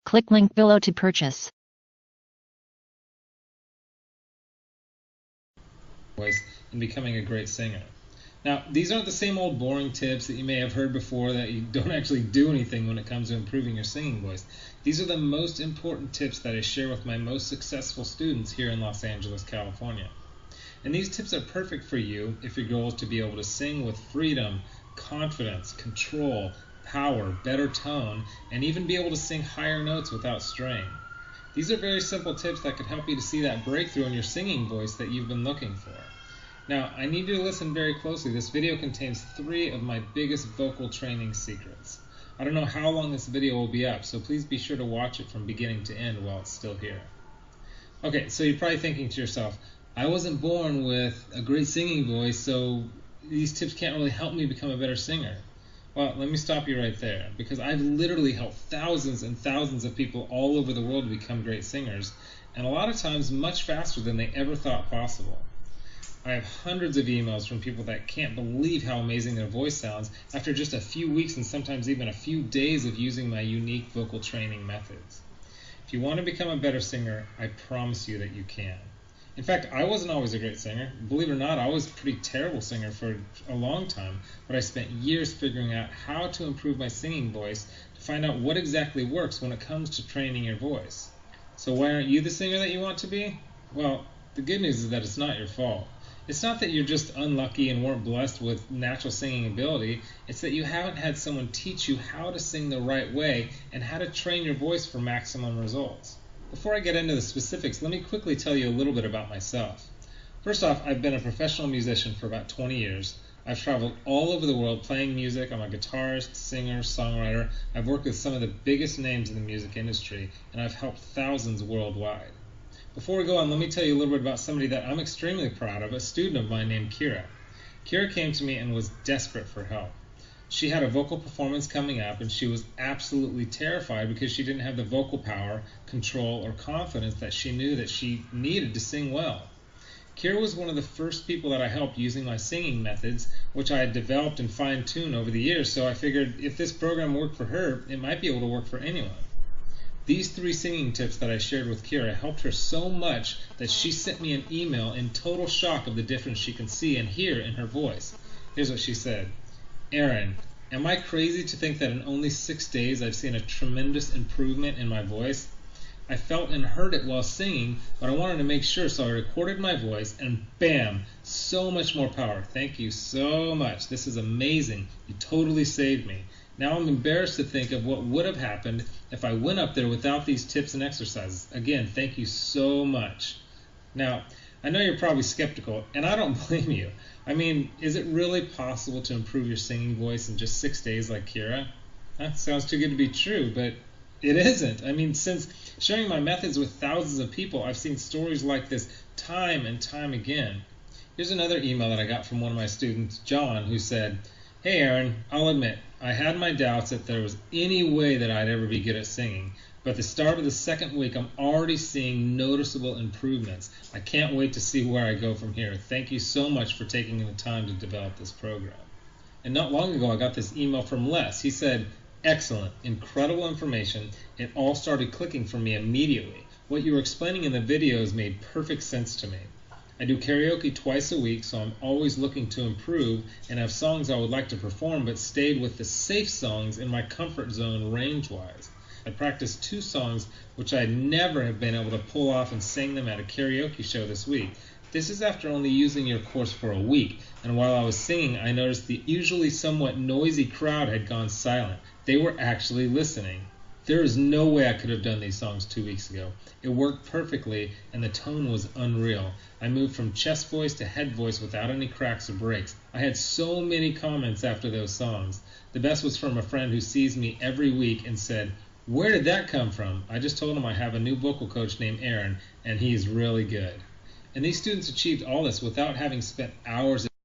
Click link below to purchase. Voice and becoming a great singer. Now, these aren't the same old boring tips that you may have heard before that you don't actually do anything when it comes to improving your singing voice. These are the most important tips that I share with my most successful students here in Los Angeles, California. And these tips are perfect for you if your goal is to be able to sing with freedom, confidence, control, power, better tone, and even be able to sing higher notes without strain. These are very simple tips that could help you to see that breakthrough in your singing voice that you've been looking for. Now, I need you to listen very closely. This video contains 3 of my biggest vocal training secrets. I don't know how long this video will be up, so please be sure to watch it from beginning to end while it's still here. Okay, so you're probably thinking to yourself, I wasn't born with a great singing voice, so these tips can't really help me become a better singer. Well, let me stop you right there, because I've literally helped thousands and thousands of people all over the world to become great singers, and a lot of times much faster than they ever thought possible. I have hundreds of emails from people that can't believe how amazing their voice sounds after just a few weeks and sometimes even a few days of using my unique vocal training methods. If you want to become a better singer, I promise you that you can. In fact, I wasn't always a great singer. Believe it or not, I was a pretty terrible singer for a long time, but I spent years figuring out how to improve my singing voice to find out what exactly works when it comes to training your voice. So why aren't you the singer that you want to be? Well, the good news is that it's not your fault. It's not that you're just unlucky and weren't blessed with natural singing ability. It's that you haven't had someone teach you how to sing the right way and how to train your voice for maximum results. Before I get into the specifics, let me quickly tell you a little bit about myself. First off, I've been a professional musician for about 20 years. I've traveled all over the world playing music. I'm a guitarist, singer, songwriter. I've worked with some of the biggest names in the music industry, and I've helped thousands worldwide. Before we go on, let me tell you a little bit about somebody that I'm extremely proud of, a student of mine named Kira. Kira came to me and was desperate for help. She had a vocal performance coming up, and she was absolutely terrified because she didn't have the vocal power, control, or confidence that she knew that she needed to sing well. Kira was one of the first people that I helped using my singing methods, which I had developed and fine-tuned over the years, so I figured if this program worked for her, it might be able to work for anyone. These 3 singing tips that I shared with Kira helped her so much that she sent me an email in total shock of the difference she can see and hear in her voice. Here's what she said. Aaron, am I crazy to think that in only 6 days I've seen a tremendous improvement in my voice? I felt and heard it while singing, but I wanted to make sure, so I recorded my voice, and bam, so much more power. Thank you so much. This is amazing. You totally saved me. Now I'm embarrassed to think of what would have happened if I went up there without these tips and exercises. Again, thank you so much. Now, I know you're probably skeptical, and I don't blame you. I mean, is it really possible to improve your singing voice in just 6 days like Kira? That sounds too good to be true, but it isn't. I mean, since sharing my methods with thousands of people, I've seen stories like this time and time again. Here's another email that I got from one of my students, John, who said, Hey Aaron, I'll admit, I had my doubts that there was any way that I'd ever be good at singing, but at the start of the 2nd week, I'm already seeing noticeable improvements. I can't wait to see where I go from here. Thank you so much for taking the time to develop this program. And not long ago, I got this email from Les. He said, Excellent, incredible information. It all started clicking for me immediately. What you were explaining in the videos made perfect sense to me. I do karaoke twice a week, so I'm always looking to improve and have songs I would like to perform, but stayed with the safe songs in my comfort zone range-wise. I practiced 2 songs which I'd never have been able to pull off and sing them at a karaoke show this week. This is after only using your course for a week, and while I was singing, I noticed the usually somewhat noisy crowd had gone silent. They were actually listening. There is no way I could have done these songs 2 weeks ago. It worked perfectly, and the tone was unreal. I moved from chest voice to head voice without any cracks or breaks. I had so many comments after those songs. The best was from a friend who sees me every week and said, Where did that come from? I just told him I have a new vocal coach named Aaron, and he's really good. And these students achieved all this without having spent hours